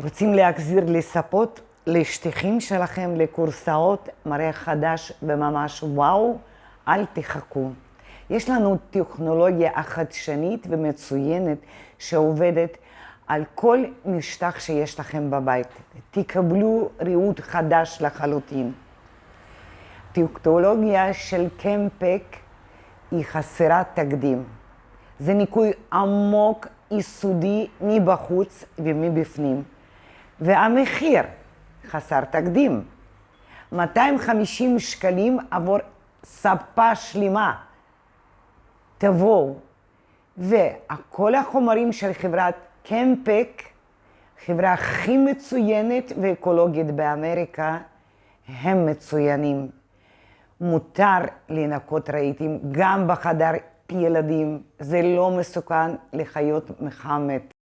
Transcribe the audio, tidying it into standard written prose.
רוצים להחזיר לספות, לשטיחים שלכם, לקורסאות, מראה חדש וממש וואו, אל תחכו. יש לנו טכנולוגיה החדשנית ומצוינת שעובדת על כל משטח שיש לכם בבית. תקבלו ריהוט חדש לחלוטין. טכנולוגיה של קמפק היא חסרת תקדים. זה ניקוי עמוק, יסודי, מבחוץ ומבפנים. והמחיר חסר תקדים. 250 שקלים עבור ספה שלמה. תבואו. וכל החומרים של חברת קמפק, חברה הכי מצוינת ואקולוגית באמריקה, הם מצוינים. מותר לנקות רהיטים גם בחדר ילדים. זה לא מסוכן לחיות מחמת.